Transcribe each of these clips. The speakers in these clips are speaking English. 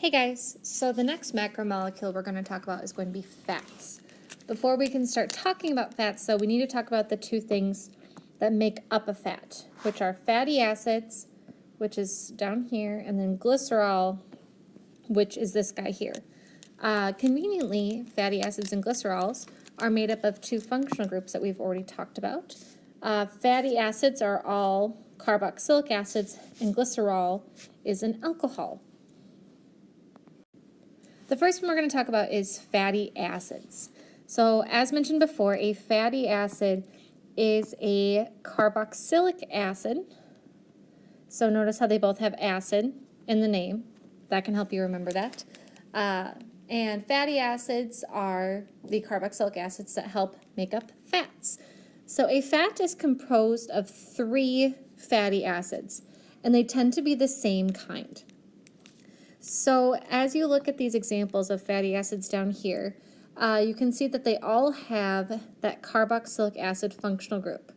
Hey guys, so the next macromolecule we're going to talk about is going to be fats. Before we can start talking about fats, though, we need to talk about the two things that make up a fat, which are fatty acids, which is down here, and then glycerol, which is this guy here. Conveniently, fatty acids and glycerols are made up of two functional groups that we've already talked about. Fatty acids are all carboxylic acids, and glycerol is an alcohol. The first one we're going to talk about is fatty acids. So as mentioned before, a fatty acid is a carboxylic acid. So notice how they both have acid in the name. That can help you remember that. And fatty acids are the carboxylic acids that help make up fats. So a fat is composed of three fatty acids, and they tend to be the same kind. So as you look at these examples of fatty acids down here, you can see that they all have that carboxylic acid functional group,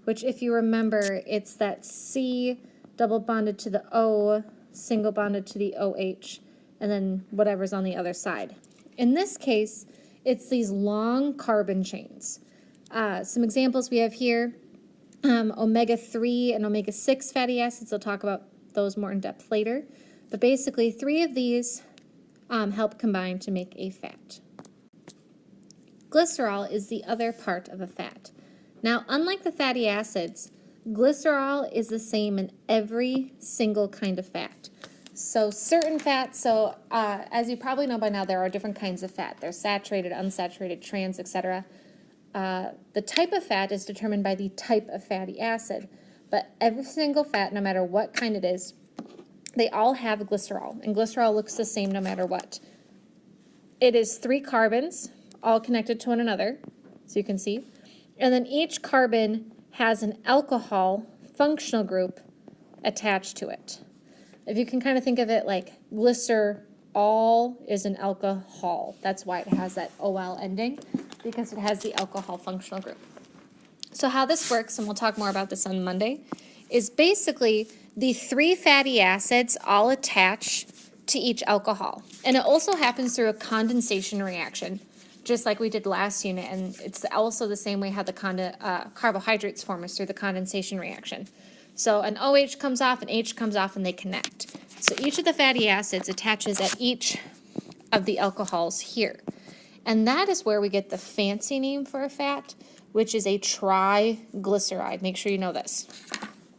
which if you remember, it's that C double bonded to the O, single bonded to the OH, and then whatever's on the other side. In this case, it's these long carbon chains. Some examples we have here, omega-3 and omega-6 fatty acids. I'll talk about those more in depth later. But basically, three of these help combine to make a fat. Glycerol is the other part of a fat. Now, unlike the fatty acids, glycerol is the same in every single kind of fat. So certain fats, as you probably know by now, there are different kinds of fat. There's saturated, unsaturated, trans, etc. The type of fat is determined by the type of fatty acid. But every single fat, no matter what kind it is, they all have glycerol, and glycerol looks the same no matter what. It is three carbons, all connected to one another, so you can see. And then each carbon has an alcohol functional group attached to it. If you can kind of think of it like glycerol is an alcohol. That's why it has that OL ending, because it has the alcohol functional group. So how this works, and we'll talk more about this on Monday, is basically the three fatty acids all attach to each alcohol. And it also happens through a condensation reaction, just like we did last unit. And it's also the same way how the carbohydrates form is through the condensation reaction. So an OH comes off, an H comes off, and they connect. So each of the fatty acids attaches at each of the alcohols here. And that is where we get the fancy name for a fat, which is a triglyceride. Make sure you know this.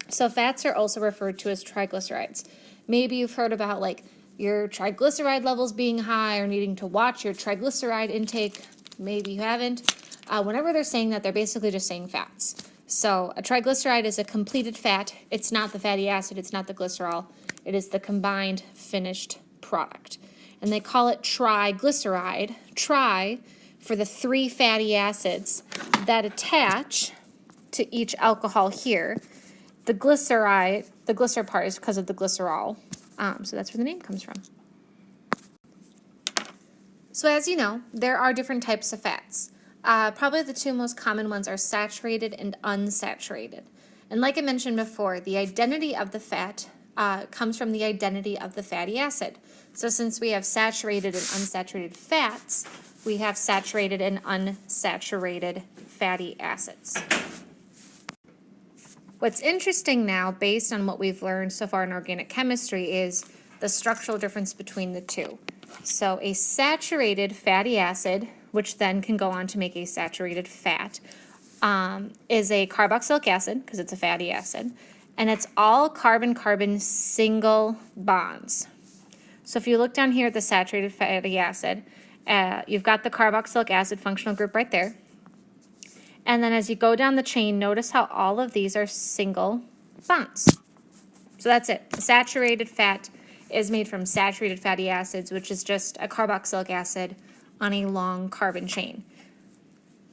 So fats are also referred to as triglycerides. Maybe you've heard about like your triglyceride levels being high or needing to watch your triglyceride intake. Maybe you haven't. Whenever they're saying that, they're basically just saying fats. So a triglyceride is a completed fat. It's not the fatty acid. It's not the glycerol. It is the combined finished product. And they call it triglyceride, tri, for the three fatty acids that attach to each alcohol here. The glycer part is because of the glycerol, so that's where the name comes from. So as you know, there are different types of fats. Probably the two most common ones are saturated and unsaturated. And like I mentioned before, the identity of the fat comes from the identity of the fatty acid. So since we have saturated and unsaturated fats, we have saturated and unsaturated fatty acids. What's interesting now, based on what we've learned so far in organic chemistry, is the structural difference between the two. So a saturated fatty acid, which then can go on to make a saturated fat, is a carboxylic acid, because it's a fatty acid, and it's all carbon-carbon single bonds. So if you look down here at the saturated fatty acid, you've got the carboxylic acid functional group right there. And then as you go down the chain, notice how all of these are single bonds. So that's it. A saturated fat is made from saturated fatty acids, which is just a carboxylic acid on a long carbon chain.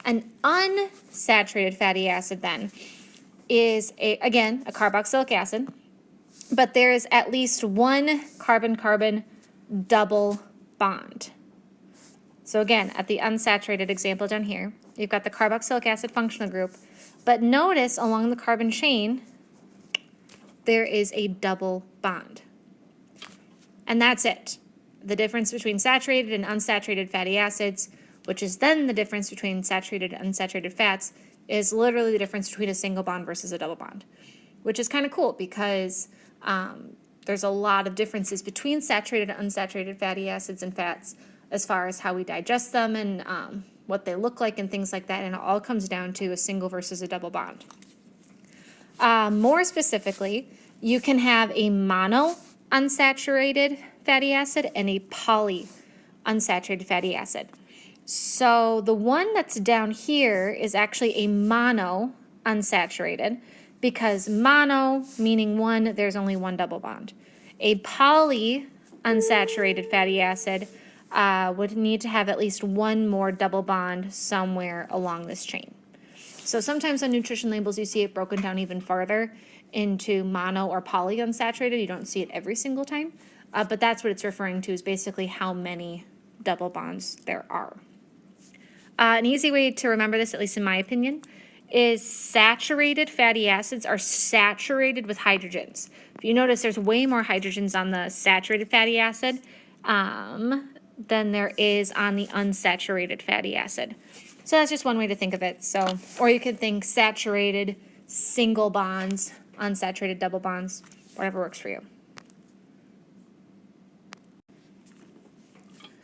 An unsaturated fatty acid then is, again, a carboxylic acid, but there is at least one carbon-carbon double bond. So again, at the unsaturated example down here, you've got the carboxylic acid functional group, but notice along the carbon chain, there is a double bond. And that's it. the difference between saturated and unsaturated fatty acids, which is then the difference between saturated and unsaturated fats, is literally the difference between a single bond versus a double bond, which is kind of cool because there's a lot of differences between saturated and unsaturated fatty acids and fats as far as how we digest them and what they look like and things like that, and it all comes down to a single versus a double bond. More specifically, you can have a mono unsaturated fatty acid and a poly unsaturated fatty acid. So the one that's down here is actually a mono unsaturated because mono meaning one, there's only one double bond. A poly unsaturated fatty acid would need to have at least one more double bond somewhere along this chain. So sometimes on nutrition labels you see it broken down even farther into mono or poly unsaturated. You don't see it every single time, but that's what it's referring to, is basically how many double bonds there are. An easy way to remember this, at least in my opinion, is saturated fatty acids are saturated with hydrogens. If you notice, there's way more hydrogens on the saturated fatty acid than there is on the unsaturated fatty acid. So that's just one way to think of it. So, or you could think saturated single bonds, unsaturated double bonds, whatever works for you.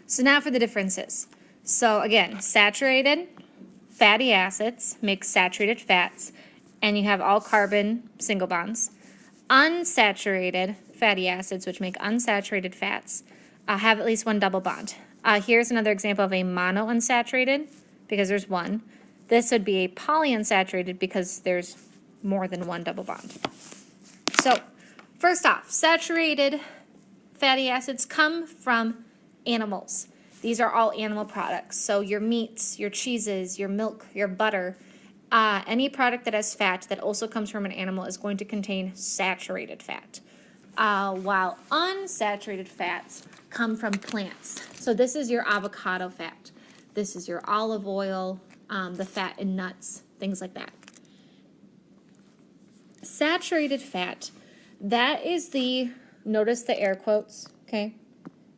So now for the differences. So again, saturated fatty acids make saturated fats, and you have all carbon single bonds. Unsaturated fatty acids, which make unsaturated fats, have at least one double bond. Here's another example of a mono unsaturated, because there's one. This would be a polyunsaturated because there's more than one double bond. So first off, saturated fatty acids come from animals. These are all animal products. So your meats, your cheeses, your milk, your butter, any product that has fat that also comes from an animal is going to contain saturated fat. While unsaturated fats come from plants. So this is your avocado fat. This is your olive oil, the fat in nuts, things like that. Saturated fat, that is the, notice the air quotes, okay?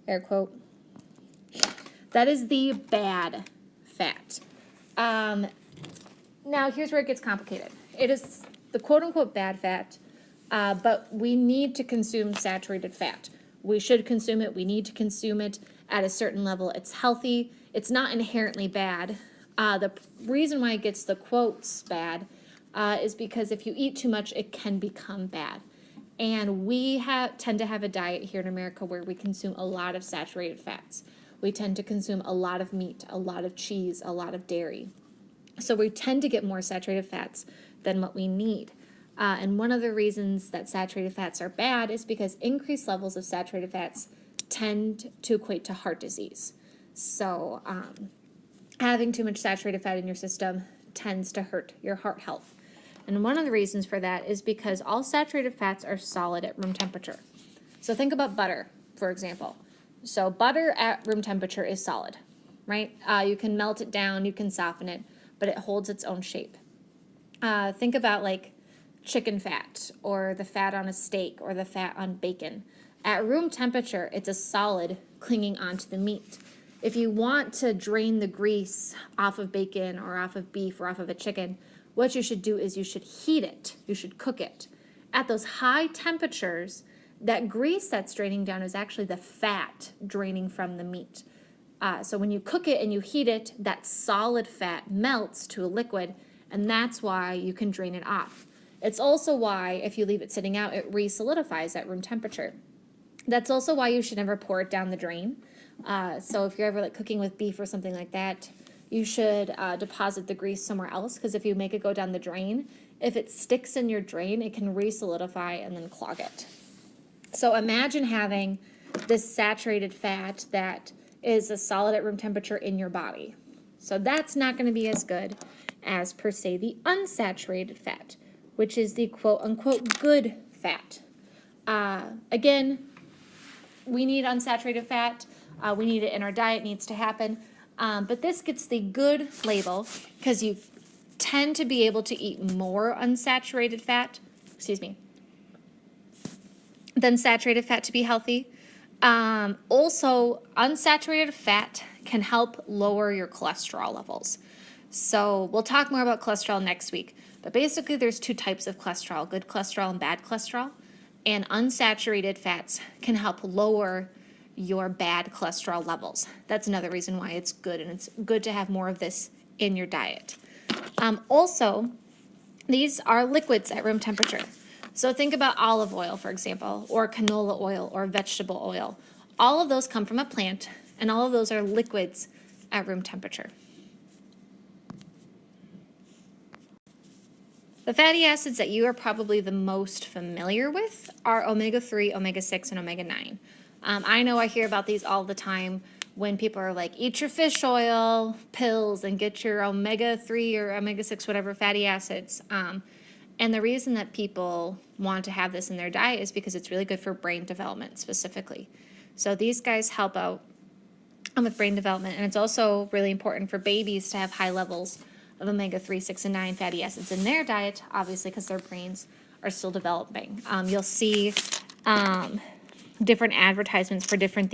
Air quote. That is the bad fat. Now, here's where it gets complicated. It is the quote-unquote bad fat, but we need to consume saturated fat. We should consume it. We need to consume it at a certain level. It's healthy. It's not inherently bad. The reason why it gets the quotes bad is because if you eat too much, it can become bad. And we tend to have a diet here in America where we consume a lot of saturated fats. We tend to consume a lot of meat, a lot of cheese, a lot of dairy. So we tend to get more saturated fats than what we need. And one of the reasons that saturated fats are bad is because increased levels of saturated fats tend to equate to heart disease. So having too much saturated fat in your system tends to hurt your heart health. And one of the reasons for that is because all saturated fats are solid at room temperature. So think about butter, for example. So butter at room temperature is solid, right? You can melt it down, you can soften it, but it holds its own shape. Think about like chicken fat or the fat on a steak or the fat on bacon. At room temperature, it's a solid clinging onto the meat. If you want to drain the grease off of bacon or off of beef or off of a chicken, what you should do is you should heat it. You should cook it. At those high temperatures, that grease that's draining down is actually the fat draining from the meat. So when you cook it and you heat it, that solid fat melts to a liquid, and that's why you can drain it off. It's also why, if you leave it sitting out, it re-solidifies at room temperature. That's also why you should never pour it down the drain. So if you're ever like cooking with beef or something like that, you should deposit the grease somewhere else, because if you make it go down the drain, if it sticks in your drain, it can re-solidify and then clog it. So imagine having this saturated fat that is a solid at room temperature in your body. So that's not going to be as good as, per se, the unsaturated fat, which is the quote-unquote good fat. Again, we need unsaturated fat. We need it in our diet. It needs to happen. But this gets the good label because you tend to be able to eat more unsaturated fat, than saturated fat to be healthy. Also, unsaturated fat can help lower your cholesterol levels. So we'll talk more about cholesterol next week. But basically, there's two types of cholesterol, good cholesterol and bad cholesterol. And unsaturated fats can help lower your bad cholesterol levels. That's another reason why it's good, and it's good to have more of this in your diet. Also, these are liquids at room temperature. So think about olive oil, for example, or canola oil or vegetable oil. All of those come from a plant, and all of those are liquids at room temperature. The fatty acids that you are probably the most familiar with are omega-3, omega-6, and omega-9. I know I hear about these all the time when people are like, eat your fish oil pills and get your omega-3 or omega-6, whatever fatty acids. And the reason that people want to have this in their diet is because it's really good for brain development specifically. So these guys help out with brain development, and it's also really important for babies to have high levels of omega-3, 6, and 9 fatty acids in their diet, obviously because their brains are still developing. You'll see different advertisements for different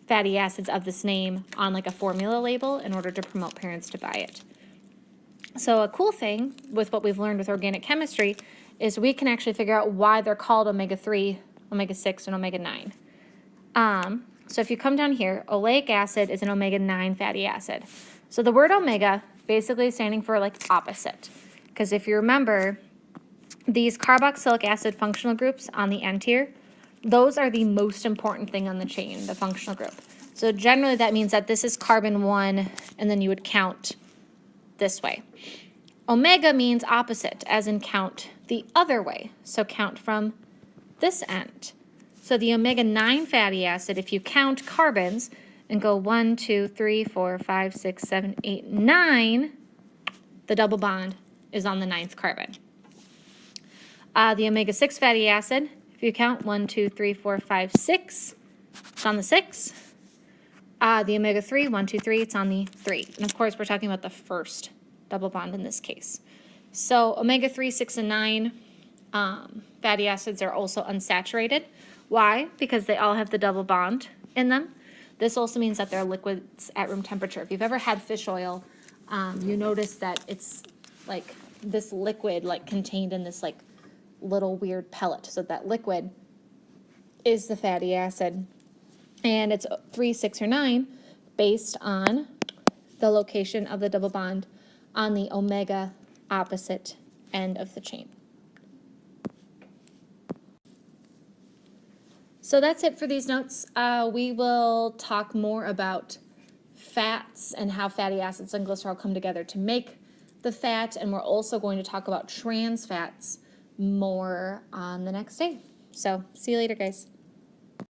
fatty acids of this name on like a formula label in order to promote parents to buy it. So a cool thing with what we've learned with organic chemistry is we can actually figure out why they're called omega-3, omega-6, and omega-9. So if you come down here, oleic acid is an omega-9 fatty acid. So the word omega basically is standing for like opposite. Because if you remember, these carboxylic acid functional groups on the end here, those are the most important thing on the chain, the functional group. So generally that means that this is carbon 1, and then you would count this way. Omega means opposite, as in count the other way. So count from this end. So the omega-9 fatty acid, if you count carbons and go 1, 2, 3, 4, 5, 6, 7, 8, 9, the double bond is on the 9th carbon. The omega-6 fatty acid, if you count 1, 2, 3, 4, 5, 6, it's on the 6. The omega-3, 1, 2, 3, it's on the 3. And of course, we're talking about the first double bond in this case. So omega-3, 6, and 9 fatty acids are also unsaturated. Why? Because they all have the double bond in them. This also means that they're liquids at room temperature. If you've ever had fish oil, you notice that it's like this liquid like contained in this like little weird pellet. So that liquid is the fatty acid. And it's 3, 6, or 9 based on the location of the double bond on the omega opposite end of the chain. So that's it for these notes. We will talk more about fats and how fatty acids and glycerol come together to make the fat, and we're also going to talk about trans fats more on the next day. So see you later, guys.